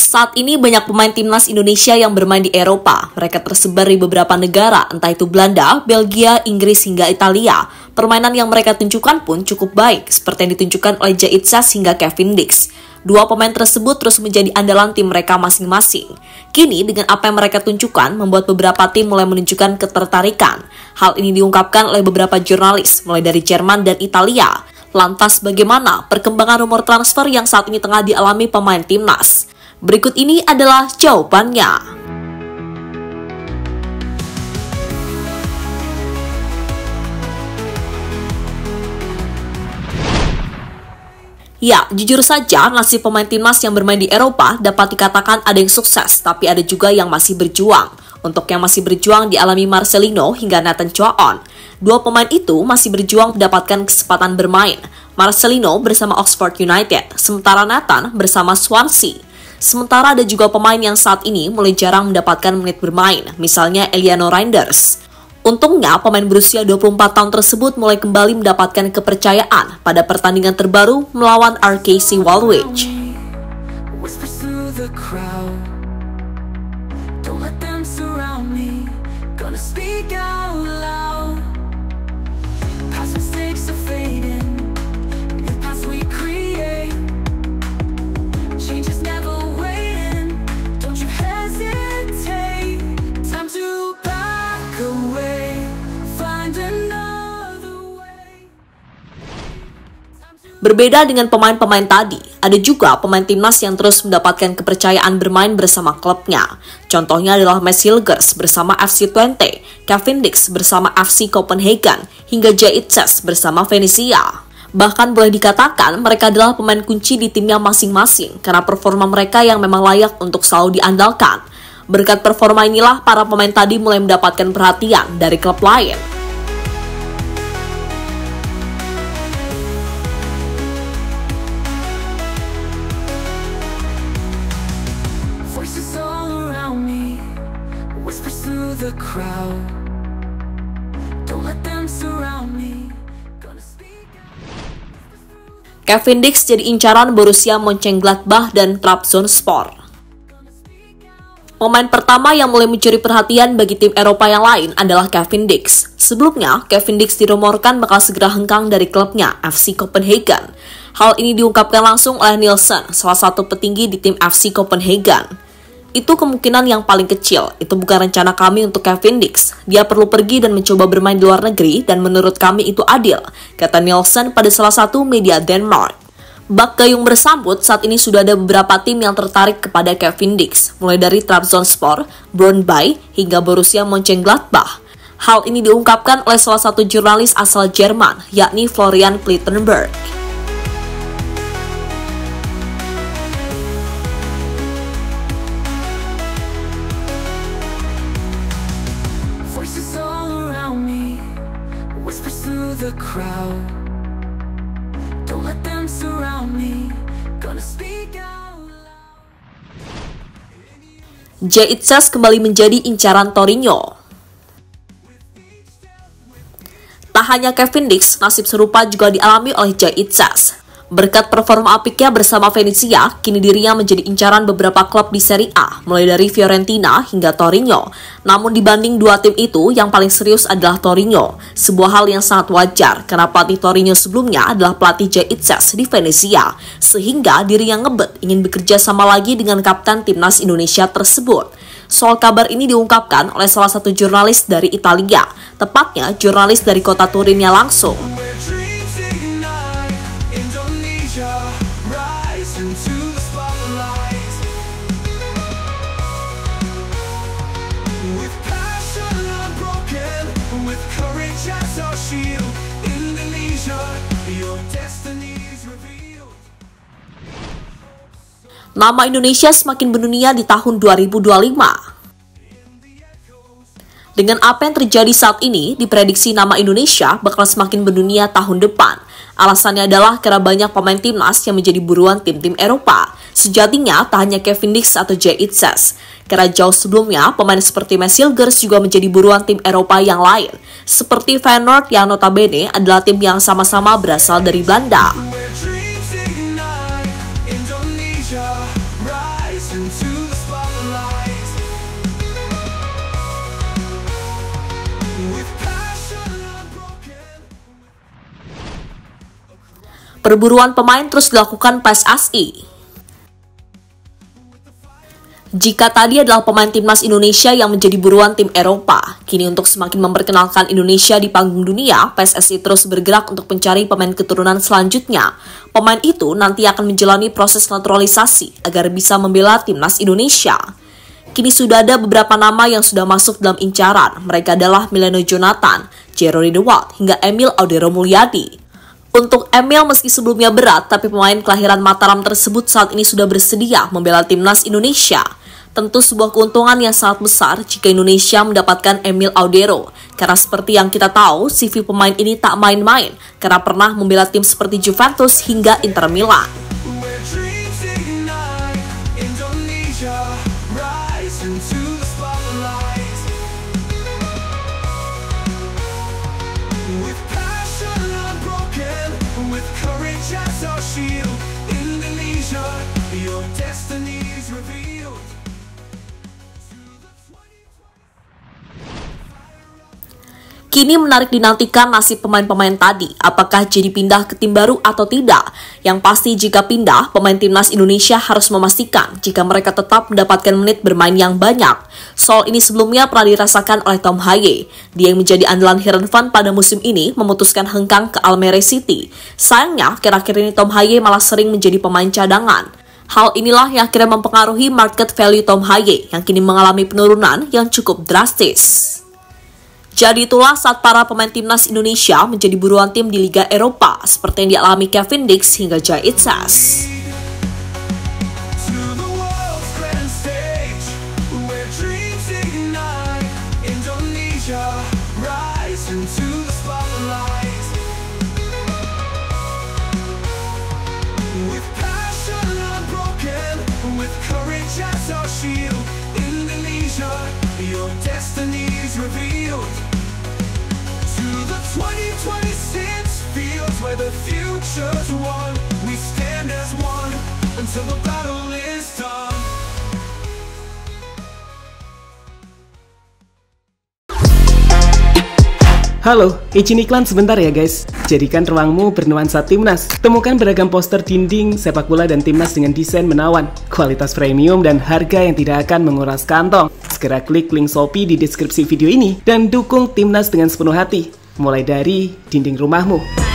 Saat ini banyak pemain timnas Indonesia yang bermain di Eropa. Mereka tersebar di beberapa negara, entah itu Belanda, Belgia, Inggris, hingga Italia. Permainan yang mereka tunjukkan pun cukup baik, seperti yang ditunjukkan oleh Jaitsas hingga Kevin Dix. Dua pemain tersebut terus menjadi andalan tim mereka masing-masing. Kini, dengan apa yang mereka tunjukkan, membuat beberapa tim mulai menunjukkan ketertarikan. Hal ini diungkapkan oleh beberapa jurnalis, mulai dari Jerman dan Italia. Lantas, bagaimana perkembangan rumor transfer yang saat ini tengah dialami pemain timnas? Berikut ini adalah jawabannya. Ya, jujur saja nasib pemain timnas yang bermain di Eropa dapat dikatakan ada yang sukses, tapi ada juga yang masih berjuang. Untuk yang masih berjuang dialami Marcelino hingga Nathan Choaon. Dua pemain itu masih berjuang mendapatkan kesempatan bermain. Marcelino bersama Oxford United, sementara Nathan bersama Swansea. Sementara ada juga pemain yang saat ini mulai jarang mendapatkan menit bermain, misalnya Eliano Reinders. Untungnya, pemain berusia 24 tahun tersebut mulai kembali mendapatkan kepercayaan pada pertandingan terbaru melawan RKC Waalwijk. Berbeda dengan pemain-pemain tadi, ada juga pemain timnas yang terus mendapatkan kepercayaan bermain bersama klubnya. Contohnya adalah Mads Hilgers bersama FC Twente, Kevin Dix bersama FC Copenhagen, hingga Jaitsas bersama Venezia. Bahkan boleh dikatakan mereka adalah pemain kunci di timnya masing-masing karena performa mereka yang memang layak untuk selalu diandalkan. Berkat performa inilah para pemain tadi mulai mendapatkan perhatian dari klub lain. Kevin Dix jadi incaran Borussia Mönchengladbach dan Trabzonspor. Pemain pertama yang mulai mencuri perhatian bagi tim Eropa yang lain adalah Kevin Dix. Sebelumnya, Kevin Dix dirumorkan bakal segera hengkang dari klubnya, FC Copenhagen. Hal ini diungkapkan langsung oleh Nielsen, salah satu petinggi di tim FC Copenhagen. Itu kemungkinan yang paling kecil, itu bukan rencana kami untuk Kevin Dix. Dia perlu pergi dan mencoba bermain di luar negeri dan menurut kami itu adil, kata Nielsen pada salah satu media Denmark. Bak gayung bersambut, saat ini sudah ada beberapa tim yang tertarik kepada Kevin Dix, mulai dari Trabzonspor, Brøndby, hingga Borussia Mönchengladbach. Hal ini diungkapkan oleh salah satu jurnalis asal Jerman, yakni Florian Plettenberg. Jaitsas kembali menjadi incaran Torino. Tak hanya Kevin Dix, nasib serupa juga dialami oleh Jaitsas. Berkat performa apiknya bersama Venezia, kini dirinya menjadi incaran beberapa klub di Serie A, mulai dari Fiorentina hingga Torino. Namun dibanding dua tim itu, yang paling serius adalah Torino. Sebuah hal yang sangat wajar, karena pelatih Torino sebelumnya adalah pelatih Jaitsas di Venezia. Sehingga dirinya ngebet ingin bekerja sama lagi dengan kapten timnas Indonesia tersebut. Soal kabar ini diungkapkan oleh salah satu jurnalis dari Italia, tepatnya jurnalis dari kota Turinnya langsung. Nama Indonesia semakin mendunia di tahun 2025. Dengan apa yang terjadi saat ini, diprediksi nama Indonesia bakal semakin mendunia tahun depan. Alasannya adalah karena banyak pemain timnas yang menjadi buruan tim-tim Eropa. Sejatinya, tak hanya Kevin Dix atau Jaitsas. Karena jauh sebelumnya, pemain seperti Mads Hilgers juga menjadi buruan tim Eropa yang lain. Seperti Feyenoord yang notabene adalah tim yang sama-sama berasal dari Belanda. Perburuan pemain terus dilakukan PSSI. Jika tadi adalah pemain timnas Indonesia yang menjadi buruan tim Eropa, kini untuk semakin memperkenalkan Indonesia di panggung dunia, PSSI terus bergerak untuk mencari pemain keturunan selanjutnya. Pemain itu nanti akan menjalani proses naturalisasi agar bisa membela timnas Indonesia. Kini sudah ada beberapa nama yang sudah masuk dalam incaran. Mereka adalah Mileno Jonathan, Jerry Dewalt, hingga Emil Audero Mulyadi. Untuk Emil meski sebelumnya berat, tapi pemain kelahiran Mataram tersebut saat ini sudah bersedia membela timnas Indonesia. Tentu sebuah keuntungan yang sangat besar jika Indonesia mendapatkan Emil Audero. Karena seperti yang kita tahu, CV pemain ini tak main-main karena pernah membela tim seperti Juventus hingga Inter Milan. Kini menarik dinantikan nasib pemain-pemain tadi, apakah jadi pindah ke tim baru atau tidak. Yang pasti jika pindah, pemain timnas Indonesia harus memastikan jika mereka tetap mendapatkan menit bermain yang banyak. Soal ini sebelumnya pernah dirasakan oleh Tom Haye. Dia yang menjadi andalan Heerenveen pada musim ini memutuskan hengkang ke Almere City. Sayangnya, akhir-akhir ini Tom Haye malah sering menjadi pemain cadangan. Hal inilah yang akhirnya mempengaruhi market value Tom Haye yang kini mengalami penurunan yang cukup drastis. Jadi itulah saat para pemain timnas Indonesia menjadi buruan tim di Liga Eropa seperti yang dialami Kevin Dix hingga Jai Itzas. Where the future's won, we stand as one until the battle is done. Halo, izin iklan sebentar ya guys. Jadikan ruangmu bernuansa timnas. Temukan beragam poster dinding, sepak bola dan timnas dengan desain menawan, kualitas premium dan harga yang tidak akan menguras kantong. Segera klik link Shopee di deskripsi video ini dan dukung timnas dengan sepenuh hati. Mulai dari dinding rumahmu.